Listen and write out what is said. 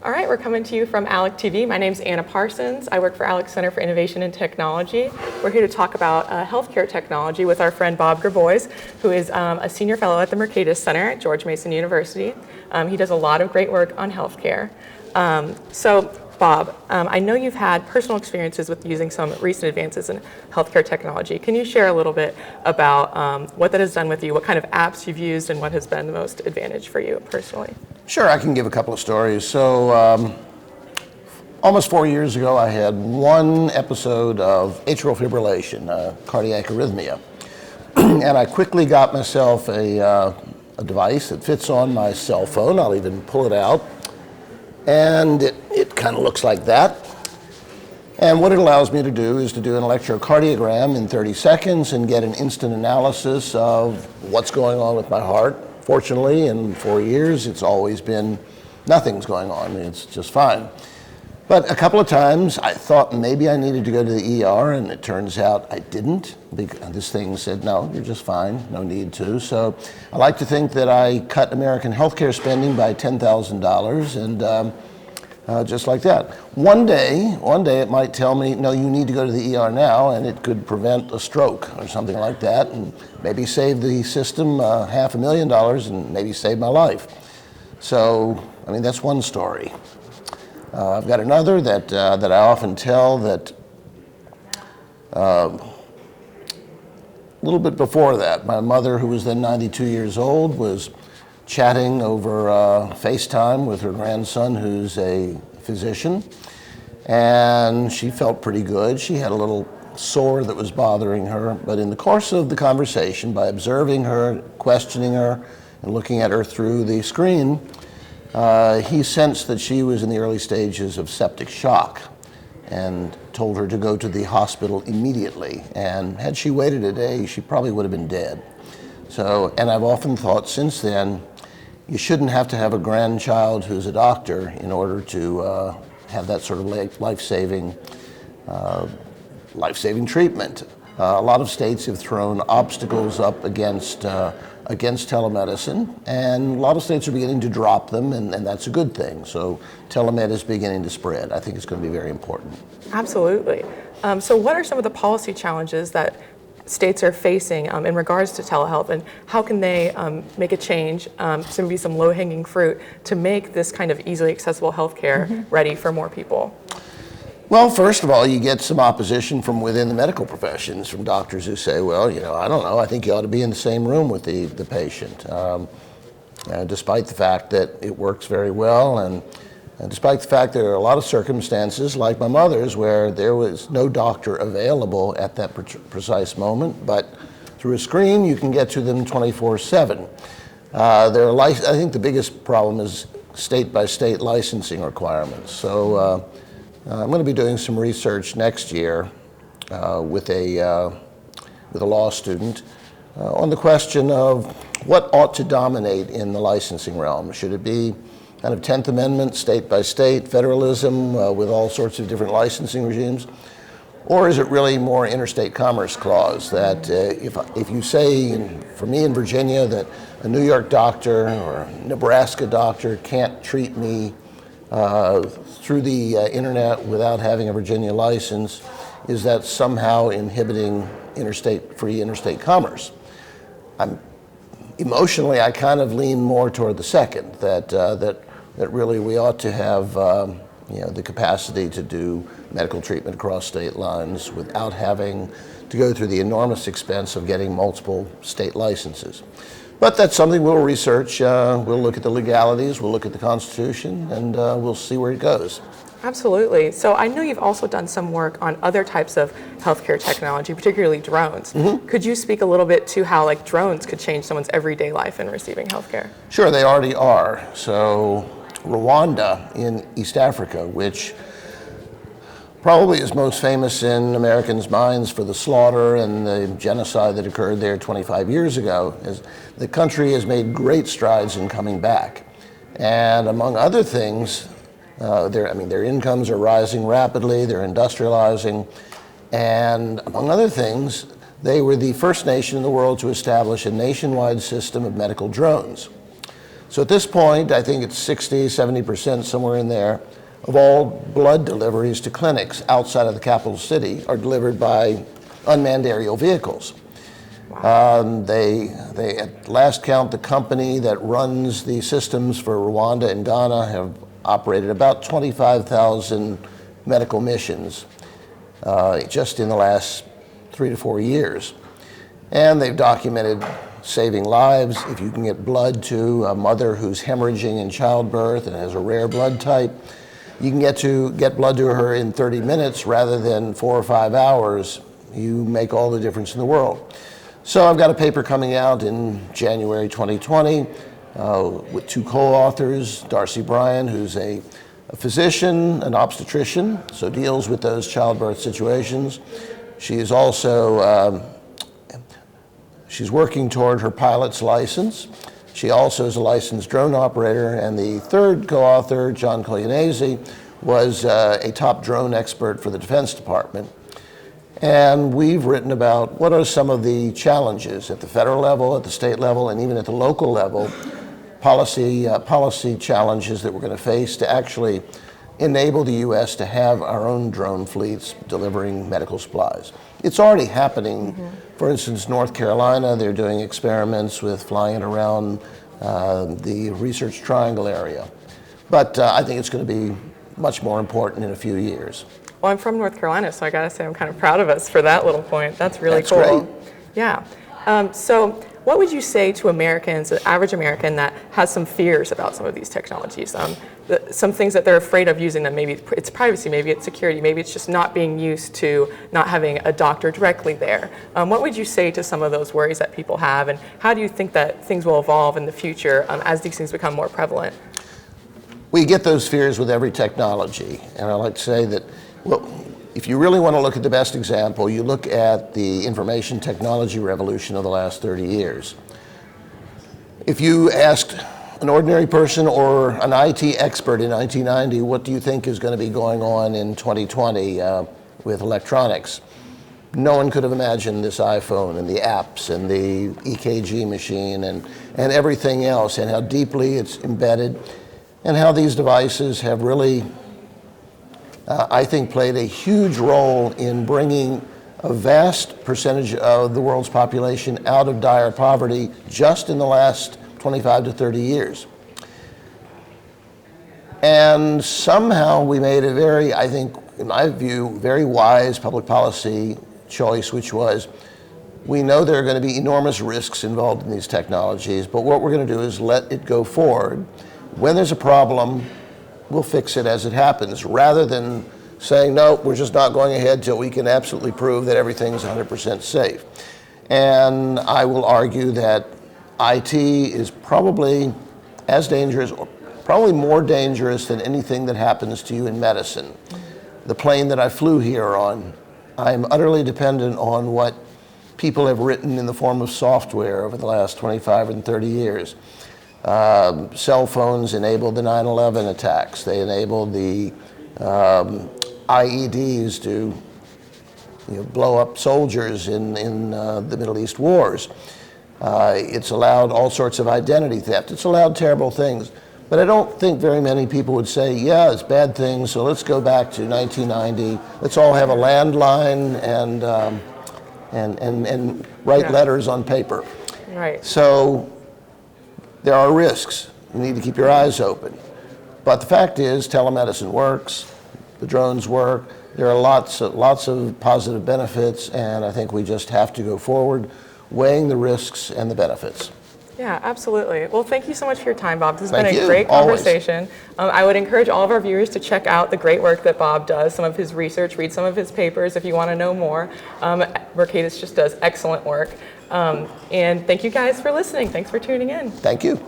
All right, we're coming to you from ALEC TV. My name's Anna Parsons. I work for ALEC Center for Innovation and Technology. We're here to talk about healthcare technology with our friend Bob Graboyes, who is a senior fellow at the Mercatus Center at George Mason University. He does a lot of great work on healthcare. So Bob, I know you've had personal experiences with using some recent advances in healthcare technology. Can you share a little bit about what that has done with you, what kind of apps you've used, and what has been the most advantage for you personally? Sure, I can give a couple of stories. So almost 4 years ago, I had one episode of atrial fibrillation, cardiac arrhythmia. And I quickly got myself a device that fits on my cell phone. I'll even pull it out. And it kind of looks like that. And what it allows me to do is to do an electrocardiogram in 30 seconds and get an instant analysis of what's going on with my heart. Fortunately, in 4 years, it's always been nothing's going on. It's just fine. But a couple of times, I thought maybe I needed to go to the ER, and it turns out I didn't. This thing said, no, you're just fine, no need to. So I like to think that I cut American healthcare spending by $10,000, and just like that. One day it might tell me, no, you need to go to the ER now, and it could prevent a stroke or something like that, and maybe save the system $500,000 and maybe save my life. So, I mean, that's one story. I've got another that I often tell that a little bit before that, my mother, who was then 92 years old, was chatting over FaceTime with her grandson, who's a physician, and she felt pretty good. She had a little sore that was bothering her, but in the course of the conversation, by observing her, questioning her, and looking at her through the screen, he sensed that she was in the early stages of septic shock and told her to go to the hospital immediately. And had she waited a day, she probably would have been dead. So, and I've often thought since then, you shouldn't have to have a grandchild who's a doctor in order to have that sort of life-saving treatment. A lot of states have thrown obstacles up against telemedicine, and a lot of states are beginning to drop them, and that's a good thing. So telemed is beginning to spread. I think it's going to be very important. Absolutely. So what are some of the policy challenges that states are facing in regards to telehealth, and how can they make a change, so maybe some low-hanging fruit, to make this kind of easily accessible healthcare ready for more people? Well, first of all, you get some opposition from within the medical professions, from doctors who say, well, you know, I don't know, I think you ought to be in the same room with the patient, despite the fact that it works very well, and despite the fact there are a lot of circumstances, like my mother's, where there was no doctor available at that precise moment, but through a screen you can get to them 24/7. I think the biggest problem is state-by-state licensing requirements. So I'm going to be doing some research next year with a law student on the question of what ought to dominate in the licensing realm. Should it be kind of 10th Amendment, state by state, federalism with all sorts of different licensing regimes? Or is it really more interstate commerce clause that if you say, for me in Virginia, that a New York doctor or a Nebraska doctor can't treat me through the internet without having a Virginia license, is that somehow inhibiting free interstate commerce? Emotionally, I kind of lean more toward the second, that really we ought to have the capacity to do medical treatment across state lines without having to go through the enormous expense of getting multiple state licenses. But that's something we'll research. We'll look at the legalities, we'll look at the Constitution, and we'll see where it goes. Absolutely. So I know you've also done some work on other types of healthcare technology, particularly drones. Could you speak a little bit to how drones could change someone's everyday life in receiving healthcare? Sure, they already are. So Rwanda in East Africa, which probably is most famous in Americans' minds for the slaughter and the genocide that occurred there 25 years ago, the country has made great strides in coming back. And among other things, their incomes are rising rapidly, they're industrializing, and among other things, they were the first nation in the world to establish a nationwide system of medical drones. So at this point, I think it's 60, 70%, somewhere in there, of all blood deliveries to clinics outside of the capital city are delivered by unmanned aerial vehicles. They at last count, the company that runs the systems for Rwanda and Ghana have operated about 25,000 medical missions just in the last 3 to 4 years. And they've documented saving lives. If you can get blood to a mother who's hemorrhaging in childbirth and has a rare blood type, you can get blood to her in 30 minutes rather than 4 or 5 hours. You make all the difference in the world. So I've got a paper coming out in January 2020 with 2 co-authors, Darcy Bryan, who's a physician, an obstetrician, so deals with those childbirth situations. She is also she's working toward her pilot's license. She also is a licensed drone operator, and the third co-author, John Collianese, was a top drone expert for the Defense Department. And we've written about what are some of the challenges at the federal level, at the state level, and even at the local level, policy challenges that we're going to face to actually enable the U.S. to have our own drone fleets delivering medical supplies. It's already happening. For instance, North Carolina, they're doing experiments with flying it around the Research Triangle area. But I think it's going to be much more important in a few years. Well, I'm from North Carolina, so I gotta say I'm kind of proud of us for that little point. That's really That's cool. great. Yeah. So what would you say to Americans, the average American that has some fears about some of these technologies? Some things that they're afraid of using them, maybe it's privacy, maybe it's security, maybe it's just not being used to not having a doctor directly there. What would you say to some of those worries that people have, and how do you think that things will evolve in the future as these things become more prevalent? We get those fears with every technology, and I like to say that, well, if you really want to look at the best example, you look at the information technology revolution of the last 30 years. If you asked an ordinary person or an IT expert in 1990, what do you think is going to be going on in 2020 with electronics? No one could have imagined this iPhone and the apps and the EKG machine and everything else, and how deeply it's embedded, and how these devices have really I think played a huge role in bringing a vast percentage of the world's population out of dire poverty just in the last 25 to 30 years. And somehow we made a very, I think, in my view, very wise public policy choice, which was, we know there are going to be enormous risks involved in these technologies, but what we're going to do is let it go forward. When there's a problem, we'll fix it as it happens, rather than saying, no, we're just not going ahead till we can absolutely prove that everything's 100% safe. And I will argue that IT is probably as dangerous, or probably more dangerous than anything that happens to you in medicine. The plane that I flew here on, I'm utterly dependent on what people have written in the form of software over the last 25 and 30 years. Cell phones enabled the 9/11 attacks. They enabled the IEDs to blow up soldiers in the Middle East wars. It's allowed all sorts of identity theft. It's allowed terrible things. But I don't think very many people would say, yeah, it's bad things, so let's go back to 1990. Let's all have a landline and write letters on paper. Right. So there are risks. You need to keep your eyes open. But the fact is, telemedicine works, the drones work, there are lots of positive benefits, and I think we just have to go forward, weighing the risks and the benefits. Yeah, absolutely. Well, thank you so much for your time, Bob. This has been Thank a you. great Always. conversation. I would encourage all of our viewers to check out the great work that Bob does, some of his research, read some of his papers if you want to know more. Mercatus just does excellent work. And thank you guys for listening. Thanks for tuning in. Thank you.